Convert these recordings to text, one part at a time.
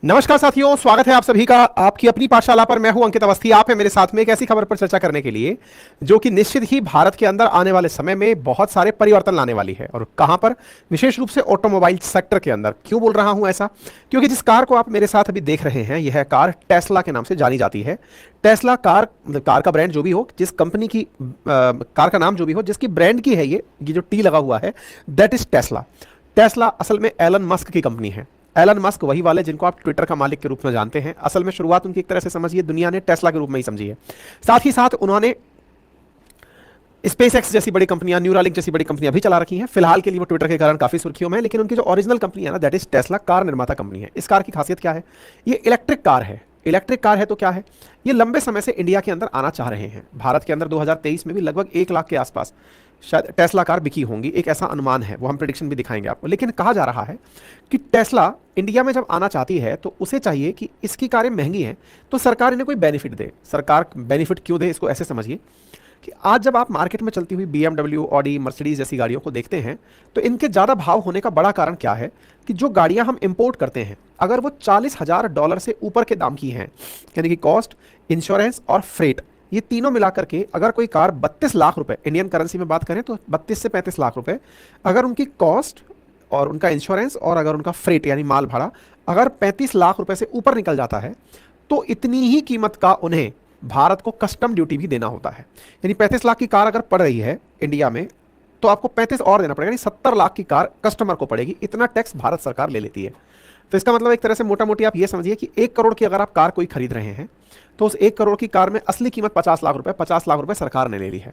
नमस्कार साथियों, स्वागत है आप सभी का आपकी अपनी पाठशाला पर। मैं हूं अंकित अवस्थी। आप है मेरे साथ में एक ऐसी खबर पर चर्चा करने के लिए जो कि निश्चित ही भारत के अंदर आने वाले समय में बहुत सारे परिवर्तन लाने वाली है। और कहां पर? विशेष रूप से ऑटोमोबाइल सेक्टर के अंदर। क्यों बोल रहा हूं ऐसा? क्योंकि जिस कार को आप मेरे साथ अभी देख रहे हैं, यह कार टेस्ला के नाम से जानी जाती है। टेस्ला कार, कार का ब्रांड जो भी हो, जिस कंपनी की कार का नाम जो भी हो, जिसकी ब्रांड की है ये जो टी लगा हुआ है, दैट इज टेस्ला। टेस्ला असल में एलन मस्क की कंपनी है। एलन मस्क वही वाले जिनको आप ट्विटर का मालिक के रूप में जानते हैं। असल में शुरुआत उनकी एक तरह से समझिए दुनिया ने टेस्ला के रूप में ही समझी है। साथ ही साथ उन्होंने स्पेसएक्स जैसी बड़ी कंपनियां, न्यूरालिंक जैसी बड़ी कंपनियां भी चला रखी हैं। फिलहाल के लिए वो ट्विटर के कारण काफी सुर्खियों में है, लेकिन उनकी जो ओरिजिनल कंपनी है ना, दैट इज टेस्ला, कार निर्माता कंपनी है। इस कार की खासियत क्या है? ये इलेक्ट्रिक कार है। इलेक्ट्रिक कार है तो क्या है? ये लंबे समय से इंडिया के अंदर आना चाह रहे हैं। भारत के अंदर 2023 में भी लगभग 1 लाख के आसपास शायद टेस्ला कार बिकी होंगी, एक ऐसा अनुमान है। वो हम प्रेडिक्शन भी दिखाएंगे आपको। लेकिन कहा जा रहा है कि टेस्ला इंडिया में जब आना चाहती है तो उसे चाहिए कि इसकी कारें महंगी हैं तो सरकार इन्हें कोई बेनिफिट दे। सरकार बेनिफिट क्यों दे, इसको ऐसे समझिए कि आज जब आप मार्केट में चलती हुई BMW, ऑडी, मर्सिडीज जैसी गाड़ियों को देखते हैं तो इनके ज़्यादा भाव होने का बड़ा कारण क्या है कि जो गाड़ियां हम इंपोर्ट करते हैं, अगर वो $40,000 से ऊपर के दाम की हैं, यानी कि कॉस्ट, इंश्योरेंस और फ्रेट, ये तीनों मिलाकर के अगर कोई कार 32 लाख रुपए, इंडियन करेंसी में बात करें तो 32 से 35 लाख रुपए, अगर उनकी कॉस्ट और उनका इंश्योरेंस और अगर उनका फ्रेट यानी माल भाड़ा अगर 35 लाख रुपए से ऊपर निकल जाता है तो इतनी ही कीमत का उन्हें भारत को कस्टम ड्यूटी भी देना होता है। यानी 35 लाख की कार अगर पड़ रही है इंडिया में तो आपको 35 और देना पड़ेगा, यानी 70 लाख की कार कस्टमर को पड़ेगी। इतना टैक्स भारत सरकार ले लेती है। तो इसका मतलब एक तरह से मोटा मोटी आप ये समझिए कि 1 करोड़ की अगर आप कार कोई खरीद रहे हैं तो उस 1 करोड़ की कार में असली कीमत 50 लाख रुपए, 50 लाख रुपए सरकार ने ले ली है।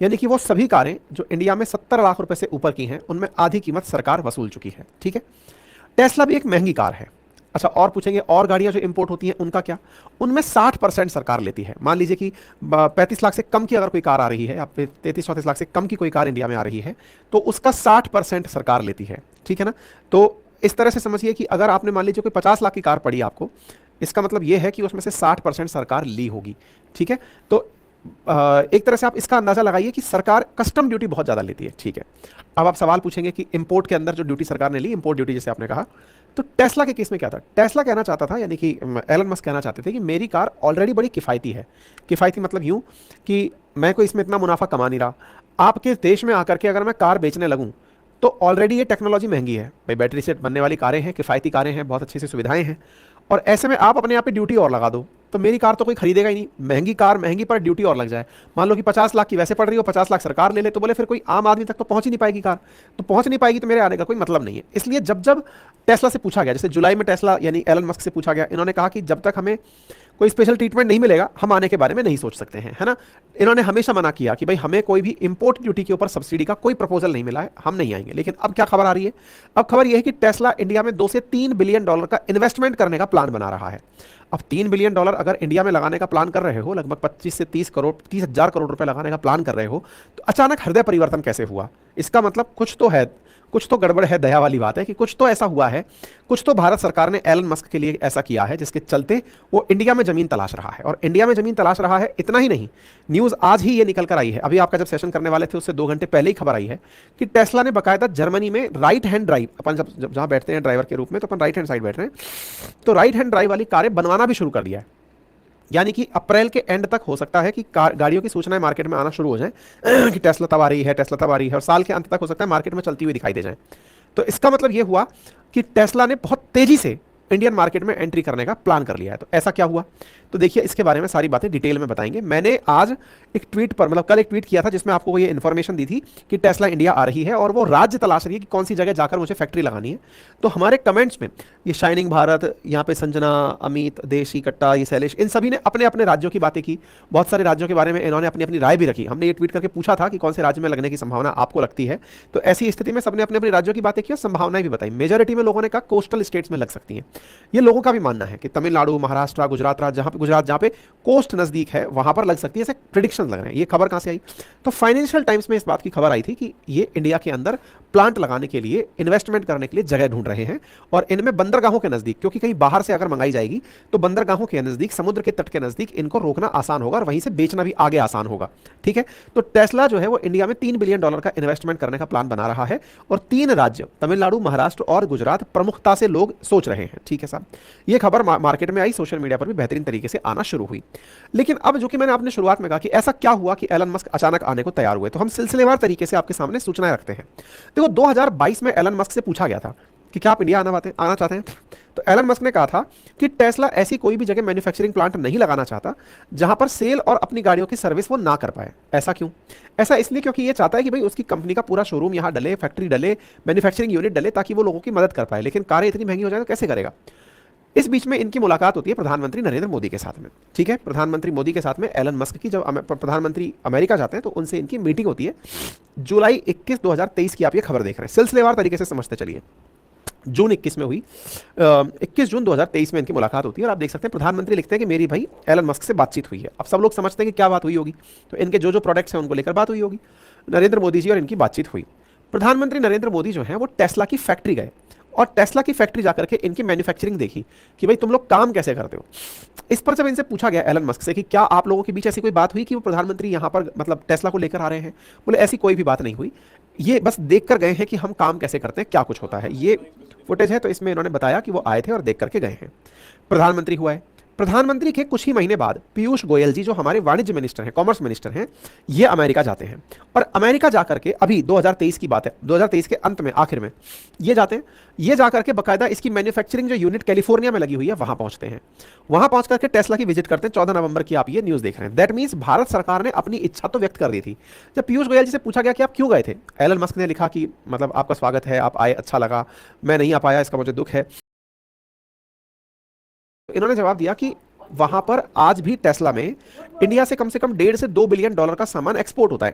यानी कि वो सभी कारें जो इंडिया में 70 लाख रुपए से ऊपर की हैं उनमें आधी कीमत सरकार वसूल चुकी है। ठीक है, टेस्ला भी एक महंगी कार है। अच्छा, और पूछेंगे और गाड़ियां जो इंपोर्ट होती हैं उनका क्या? उनमें 60% सरकार लेती है। मान लीजिए कि 35 लाख से कम की अगर कोई कार आ रही है, आप 33-34 लाख से कम की कोई कार इंडिया में आ रही है तो उसका 60% सरकार लेती है। ठीक है ना? तो इस तरह से समझिए कि अगर आपने मान लीजिए कोई 50 लाख की कार पड़ी आपको, इसका मतलब यह है कि उसमें से 60% सरकार ली होगी। ठीक है, तो एक तरह से आप इसका अंदाजा लगाइए कि सरकार कस्टम ड्यूटी बहुत ज्यादा लेती है। ठीक है, अब आप सवाल पूछेंगे कि इंपोर्ट के अंदर जो ड्यूटी सरकार ने ली, इंपोर्ट ड्यूटी जैसे आपने कहा, तो टेस्ला के केस में क्या था? टेस्ला कहना चाहता था, यानी कि एलन मस्क कहना चाहते थे कि मेरी कार ऑलरेडी बड़ी किफायती है। किफायती मतलब यूं कि मैं कोई इसमें इतना मुनाफा कमा नहीं रहा, आपके देश में आकर के अगर मैं कार बेचने लगूं तो ऑलरेडी ये टेक्नोलॉजी महंगी है भाई, बैटरी से बनने वाली कारें हैं, किफायती कारें हैं, बहुत अच्छी सी सुविधाएं हैं, और ऐसे में आप अपने यहाँ पे ड्यूटी और लगा दो तो मेरी कार तो कोई खरीदेगा ही नहीं। महंगी कार महंगी पर ड्यूटी और लग जाए, मान लो कि 50 लाख की वैसे पड़ रही हो, 50 लाख सरकार ले ले, तो बोले फिर कोई आम आदमी तक तो पहुंच ही नहीं पाएगी कार, तो पहुंच नहीं पाएगी तो मेरे आने का कोई मतलब नहीं है। इसलिए जब जब टेस्ला से पूछा गया, जैसे जुलाई में टेस्ला यानी एलन मस्क से पूछा गया, इन्होंने कहा कि जब तक हमें कोई स्पेशल ट्रीटमेंट नहीं मिलेगा हम आने के बारे में नहीं सोच सकते हैं, है ना। इन्होंने हमेशा मना किया कि भाई हमें कोई भी इंपोर्ट ड्यूटी के ऊपर सब्सिडी का कोई प्रपोजल नहीं मिला है, हम नहीं आएंगे। लेकिन अब क्या खबर आ रही है? अब खबर यह है कि टेस्ला इंडिया में 2 से 3 बिलियन डॉलर का इन्वेस्टमेंट करने का प्लान बना रहा है। अब 3 बिलियन डॉलर अगर इंडिया में लगाने का प्लान कर रहे हो, लगभग 25 से 30,000 करोड़ रुपए लगाने का प्लान कर रहे हो, तो अचानक हृदय परिवर्तन कैसे हुआ? इसका मतलब कुछ तो है, कुछ तो गड़बड़ है। दया वाली बात है कि कुछ तो ऐसा हुआ है, कुछ तो भारत सरकार ने एलन मस्क के लिए ऐसा किया है जिसके चलते वो इंडिया में जमीन तलाश रहा है। और इंडिया में जमीन तलाश रहा है इतना ही नहीं, न्यूज आज ही ये निकल कर आई है, अभी आपका जब सेशन करने वाले थे उससे 2 घंटे पहले ही खबर आई है कि टेस्ला ने बाकायदा जर्मनी में राइट हैंड ड्राइव, अपन जब जहां बैठते हैं ड्राइवर के रूप में तो अपन राइट हैंड साइड बैठ रहे हैं, तो राइट हैंड ड्राइव वाली कारें बनवाना भी शुरू कर दिया है। यानी कि अप्रैल के एंड तक हो सकता है कि गाड़ियों की सूचनाएं मार्केट में आना शुरू हो जाए कि टेस्ला तब आ रही है, टेस्ला तब आ रही है, और साल के अंत तक हो सकता है मार्केट में चलती हुई दिखाई दे जाए। तो इसका मतलब यह हुआ कि टेस्ला ने बहुत तेजी से इंडियन मार्केट में एंट्री करने का प्लान कर लिया है। तो ऐसा क्या हुआ? तो देखिए, इसके बारे में सारी बातें डिटेल में बताएंगे। मैंने आज एक ट्वीट पर, मतलब कल एक ट्वीट किया था जिसमें आपको ये इन्फॉर्मेशन दी थी कि टेस्ला इंडिया आ रही है और वो राज्य तलाश रही है कि कौन सी जगह जाकर मुझे फैक्ट्री लगानी है। तो हमारे कमेंट्स में ये शाइनिंग भारत, यहाँ पे संजना, अमित, देशी कट्टा, ये शैलेश, इन सभी ने अपने अपने राज्यों की बातें की। बहुत सारे राज्यों के बारे में इन्होंने अपनी अपनी राय भी रखी। हमने ये ट्वीट करके पूछा था कि कौन से राज्य में लगने की संभावना आपको लगती है। तो ऐसी स्थिति में सबने अपने अपने राज्यों की बातें की और संभावनाएं भी बताई। मेजोरिटी में लोगों ने कहा कोस्टल स्टेट्स में लग सकती हैं। ये लोगों का भी मानना है कि तमिलनाडु, महाराष्ट्र, गुजरात राज्य, जहां पे गुजरात जहाँ पे कोस्ट नजदीक है वहां पर लग सकती है, ऐसे प्रिडिक्शन लग रहे हैं। ये खबर कहां से आई? तो फाइनेंशियल टाइम्स में इस बात की खबर आई थी कि ये इंडिया के अंदर प्लांट लगाने के लिए, इन्वेस्टमेंट करने के लिए जगह ढूंढ रहे हैं, और इनमें बंदरगाहों के नजदीक, क्योंकि कहीं बाहर से अगर मंगाई जाएगी तो बंदरगाहों के नजदीक, समुद्र के तट के नजदीक इनको रोकना आसान होगा और वहीं से बेचना भी आगे आसान होगा। ठीक है, तो टेस्ला जो है वो इंडिया में $3 बिलियन का इन्वेस्टमेंट करने का प्लान बना रहा है, और 3 राज्य तमिलनाडु, महाराष्ट्र और गुजरात प्रमुखता से लोग सोच रहे हैं। ठीक है साहब, ये खबर मार्केट में आई, सोशल मीडिया पर भी बेहतरीन तरीके से आना शुरू हुई। लेकिन अब जो कि मैंने आपने शुरुआत में कहा कि ऐसा क्या हुआ कि एलन मस्क अचानक आने को तैयार हुए, तो हम सिलसिलेवार तरीके से आपके सामने सूचनाएं रखते हैं। देखो 2022 में एलन मस्क से पूछा गया था कि क्या आप इंडिया आना चाहते हैं, तो एलन मस्क ने कहा था कि टेस्ला ऐसी कोई भी जगह मैन्युफैक्चरिंग प्लांट नहीं लगाना चाहता जहां पर सेल और अपनी गाड़ियों की सर्विस वो ना कर पाए। ऐसा क्यों? ऐसा इसलिए क्योंकि ये चाहता है कि भाई उसकी कंपनी का पूरा शोरूम यहां डले, फैक्ट्री डले, मैन्युफैक्चरिंग यूनिट डले, ताकि वो लोगों की मदद कर पाए। लेकिन कारें इतनी महंगी हो जाए तो कैसे करेगा? इस बीच में इनकी मुलाकात होती है प्रधानमंत्री नरेंद्र मोदी के साथ में। ठीक है, प्रधानमंत्री मोदी के साथ में एलन मस्क की, जब प्रधानमंत्री अमेरिका जाते हैं तो उनसे इनकी मीटिंग होती है। जुलाई 21 2023 की आप ये खबर देख रहे हैं, सिलसिलेवार तरीके से समझते चलिए। जून 21 में हुई, 21 जून 2023 में इनकी मुलाकात होती है, और आप देख सकते हैं प्रधानमंत्री लिखते हैं कि मेरी भाई एलन मस्क से बातचीत हुई है। अब सब लोग समझते हैं कि क्या बात हुई होगी, तो इनके जो जो प्रोडक्ट्स हैं उनको लेकर बात हुई होगी। नरेंद्र मोदी जी और इनकी बातचीत हुई। प्रधानमंत्री नरेंद्र मोदी जो है वो टेस्ला की फैक्ट्री गए, और टेस्ला की फैक्ट्री जाकर के इनकी मैन्युफैक्चरिंग देखी कि भाई तुम लोग काम कैसे करते हो। इस पर जब इनसे पूछा गया एलन मस्क से कि क्या आप लोगों के बीच ऐसी कोई बात हुई कि वो प्रधानमंत्री यहाँ पर मतलब टेस्ला को लेकर आ रहे हैं, बोले ऐसी कोई भी बात नहीं हुई, ये बस देख कर गए हैं कि हम काम कैसे करते हैं, क्या कुछ होता है। ये फुटेज है, तो इसमें इन्होंने बताया कि वो आए थे और देख करके गए हैं। प्रधानमंत्री हुआ है। प्रधानमंत्री के कुछ ही महीने बाद पीयूष गोयल जी, जो हमारे वाणिज्य मिनिस्टर हैं, कॉमर्स मिनिस्टर हैं, ये अमेरिका जाते हैं, और अमेरिका जाकर के, अभी 2023 की बात है, 2023 के अंत में, आखिर में ये जाते हैं। ये जाकर के बाकायदा इसकी मैन्युफैक्चरिंग जो यूनिट कैलिफोर्निया में लगी हुई है वहां पहुंचते हैं। वहां पहुंच करके टेस्ला की विजिट करते हैं। 14 नवंबर की आप ये न्यूज देख रहे हैं। दैट मीन्स भारत सरकार ने अपनी इच्छा तो व्यक्त कर दी थी। जब पीयूष गोयल जी से पूछा गया कि आप क्यों गए थे, एलन मस्क ने लिखा कि मतलब आपका स्वागत है, आप आए, अच्छा लगा, मैं नहीं आ पाया, इसका मुझे दुख है। इन्होंने जवाब दिया कि वहां पर आज भी टेस्ला में इंडिया से कम 1.5 से 2 बिलियन डॉलर का सामान एक्सपोर्ट होता है,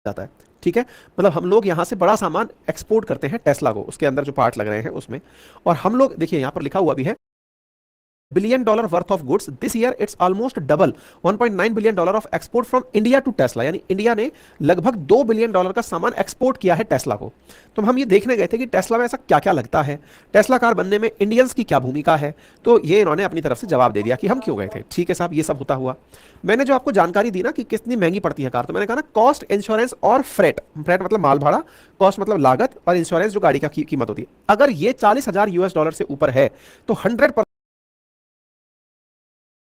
जाता है। ठीक है, मतलब हम लोग यहां से बड़ा सामान एक्सपोर्ट करते हैं टेस्ला को, उसके अंदर जो पार्ट लग रहे हैं उसमें। और हम लोग देखिए यहां पर लिखा हुआ भी है billion dollar worth of goods this year, it's almost double 1.9 billion dollar of export from India to Tesla, यानी इंडिया ने लगभग 2 बिलियन डॉलर का सामान एक्सपोर्ट किया है टेस्ला को। तो हम ये देखने गए थे कि टेस्ला में ऐसा क्या क्या लगता है, टेस्ला कार बनने में इंडियंस की क्या भूमिका है। तो ये इन्होंने अपनी तरफ से जवाब दे दिया कि हम क्यों गए थे। ठीक है साहब, ये सब होता हुआ मैंने जो आपको जानकारी दी ना कि कितनी महंगी पड़ती है कार, तो मैंने कहा ना कॉस्ट, इंश्योरेंस और फ्रेट, फ्रेट मतलब माल भाड़ा, कॉस्ट मतलब लागत, और इंश्योरेंस जो गाड़ी का कीमत होती है, अगर ये $40,000 से ऊपर है तो 100%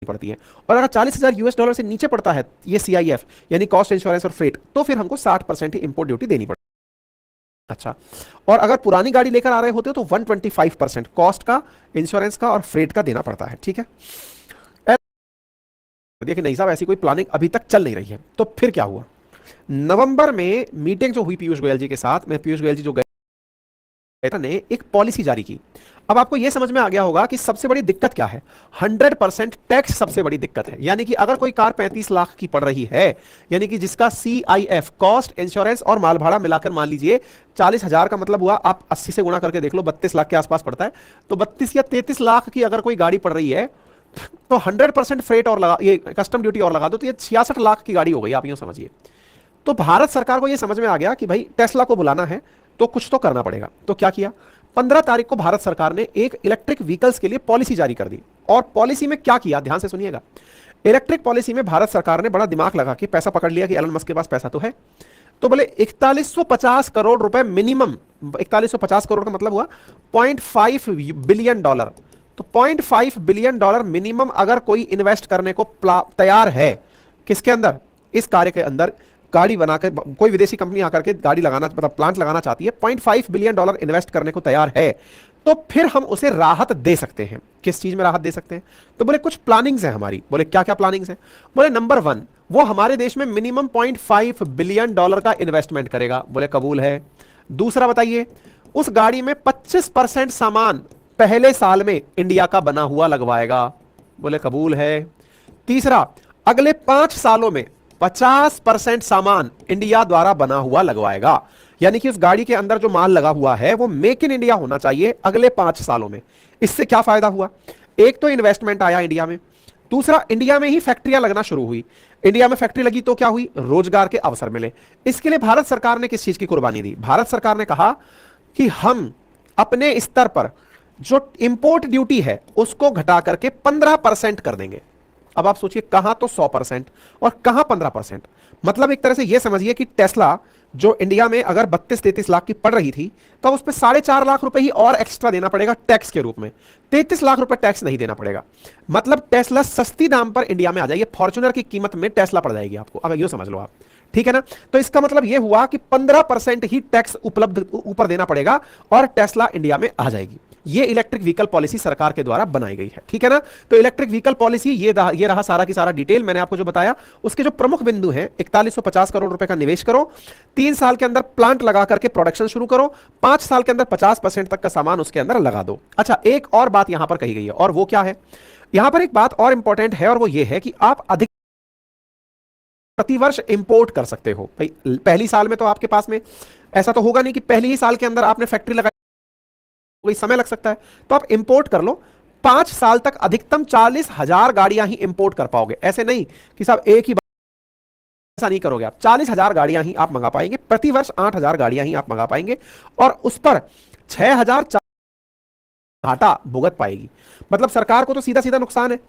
पड़ती है। और अगर $40,000 से नीचे पड़ता है ये CIF यानी कॉस्ट, इंश्योरेंस और फ्रेट, तो फिर हमको 60% ही इंपोर्ट ड्यूटी देनी पड़ती है। अच्छा, और अगर पुरानी गाड़ी लेकर आ रहे होते हो तो 125% कॉस्ट का, इंश्योरेंस का और फ्रेट का देना पड़ता है। ठीक है, देखिए नहीं साहब ऐसी कोई प्लानिंग अभी तक चल नहीं रही है। तो फिर क्या हुआ, नवंबर में मीटिंग जो हुई पीयूष गोयल जी के साथ में, पीयूष गोयल जी जो गए ने एक पॉलिसी जारी की। अब आपको यह समझ में आ गया होगा कि सबसे बड़ी दिक्कत क्या है। 100% टैक्स सबसे बड़ी दिक्कत है। यानी कि अगर कोई कार 35 लाख की पड़ रही है, यानी कि जिसका CIF कॉस्ट, इंश्योरेंस और माल भाड़ा मिलाकर मान लीजिए 40,000 का मतलब हुआ, आप 80 से गुणा करके देख लो, 32 लाख के आसपास पड़ता है। तो 32 या 33 लाख की अगर कोई गाड़ी पड़ रही है तो 100% फ्रेट और लगा, ये कस्टम ड्यूटी और लगा दो, तो ये 66 लाख की गाड़ी हो गई, आप यूं समझिए। तो भारत सरकार को यह समझ में आ गया कि भाई टेस्ला को बुलाना है तो कुछ तो करना पड़ेगा। तो क्या किया, 15 तारीख को भारत सरकार ने एक इलेक्ट्रिक व्हीकल्स के लिए पॉलिसी जारी कर दी। और पॉलिसी में क्या किया, ध्यान से सुनिएगा। इलेक्ट्रिक पॉलिसी में भारत सरकार ने बड़ा दिमाग लगा के पैसा पकड़ लिया कि एलन मस्क के पास पैसा तो है, तो बोले 4150 करोड़ रुपए मिनिमम। 4150 करोड़ का मतलब हुआ $0.5 बिलियन। तो $0.5 बिलियन मिनिमम अगर कोई इन्वेस्ट करने को तैयार है, किसके अंदर, इस कार्य के अंदर, गाड़ी बनाकर कोई विदेशी कंपनी आकर के गाड़ी लगाना, मतलब प्लांट लगाना चाहती है, $0.5 बिलियन इन्वेस्ट करने को तैयार है, तो फिर हम उसे राहत दे सकते हैं। किस चीज में राहत दे सकते हैं, तो बोले कुछ प्लानिंग्स हैं हमारी। बोले क्या क्या प्लानिंग्स हैं, बोले नंबर 1 वो हमारे देश में मिनिमम $0.5 बिलियन का इन्वेस्टमेंट करेगा। बोले कबूल है। दूसरा बताइए, उस गाड़ी में 25% सामान पहले साल में इंडिया का बना हुआ लगवाएगा। बोले कबूल है। तीसरा, अगले 5 सालों में 50% सामान इंडिया द्वारा बना हुआ लगवाएगा। यानी कि उस गाड़ी के अंदर जो माल लगा हुआ है वो मेक इन इंडिया होना चाहिए अगले 5 सालों में। इससे क्या फायदा हुआ, एक तो इन्वेस्टमेंट आया इंडिया में, दूसरा, इंडिया में ही फैक्ट्रियां लगना शुरू हुई। इंडिया में फैक्ट्री लगी तो क्या हुई, रोजगार के अवसर मिले। इसके लिए भारत सरकार ने किस चीज की कुर्बानी दी, भारत सरकार ने कहा कि हम अपने स्तर पर जो इंपोर्ट ड्यूटी है उसको घटा करके 15% कर देंगे। अब आप सोचिए, कहां तो 100% और कहां 15%। मतलब एक तरह से यह समझिए कि टेस्ला जो इंडिया में अगर 32-33 लाख की पड़ रही थी, तो उस पर 4.5 लाख रुपए ही और एक्स्ट्रा देना पड़ेगा टैक्स के रूप में। 33 लाख रुपए टैक्स नहीं देना पड़ेगा। मतलब टेस्ला सस्ती दाम पर इंडिया में आ जाएगी, फॉर्च्यूनर की कीमत में टेस्ला पड़ जाएगी आपको। अब ये समझ लो आप, ठीक है ना। तो इसका मतलब यह हुआ कि 15% ही टैक्स उपलब्ध ऊपर देना पड़ेगा और टेस्ला इंडिया में आ जाएगी। ये इलेक्ट्रिक व्हीकल पॉलिसी सरकार के द्वारा बनाई गई है, ठीक है ना। तो इलेक्ट्रिक व्हीकल पॉलिसी ये रहा सारा की सारा डिटेल मैंने आपको जो बताया। उसके जो प्रमुख बिंदु हैं, 4150 करोड़ रुपए का निवेश करो, 3 साल के अंदर प्लांट लगा करके प्रोडक्शन शुरू करो, 5 साल के अंदर 50% तक का सामान उसके अंदर लगा दो। अच्छा, एक और बात यहां पर कही गई है, और वो क्या है, यहां पर एक बात और इंपॉर्टेंट है, और वो ये है कि आप अधिक प्रतिवर्ष इंपोर्ट कर सकते हो। भाई पहली साल में तो आपके पास में ऐसा तो होगा नहीं कि पहली ही साल के अंदर आपने फैक्ट्री लगाई, कोई समय लग सकता है, तो आप इंपोर्ट कर लो। 5 साल तक अधिकतम 40,000 गाड़ियां ही इंपोर्ट कर पाओगे। ऐसे नहीं कि साहब एक ही बार, ऐसा नहीं करोगे आप। 40,000 गाड़ियां ही आप मंगा पाएंगे, प्रतिवर्ष 8,000 गाड़ियां ही आप मंगा पाएंगे, और उस पर 6,000 घाटा भुगत पाएगी। मतलब सरकार को तो सीधा सीधा नुकसान है।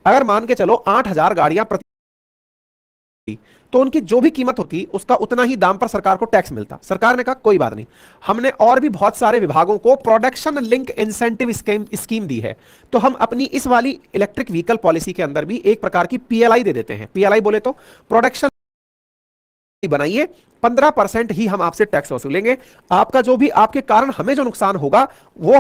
अगर मान के चलो 8,000 गाड़ियां प्रति, तो उनकी जो भी कीमत होती उसका उतना ही दाम पर सरकार को टैक्स मिलता। सरकार ने कहा कोई बात नहीं, हमने और भी बहुत सारे विभागों को प्रोडक्शन लिंक इंसेंटिव स्कीम दी है, तो हम अपनी इस वाली इलेक्ट्रिक व्हीकल पॉलिसी के अंदर भी एक प्रकार की पीएलआई दे देते हैं। पीएलआई बोले तो प्रोडक्शन बनाइए, 15% ही हम आपसे टैक्स वसूलेंगे। आपका जो भी आपके कारण हमें जो नुकसान होगा वो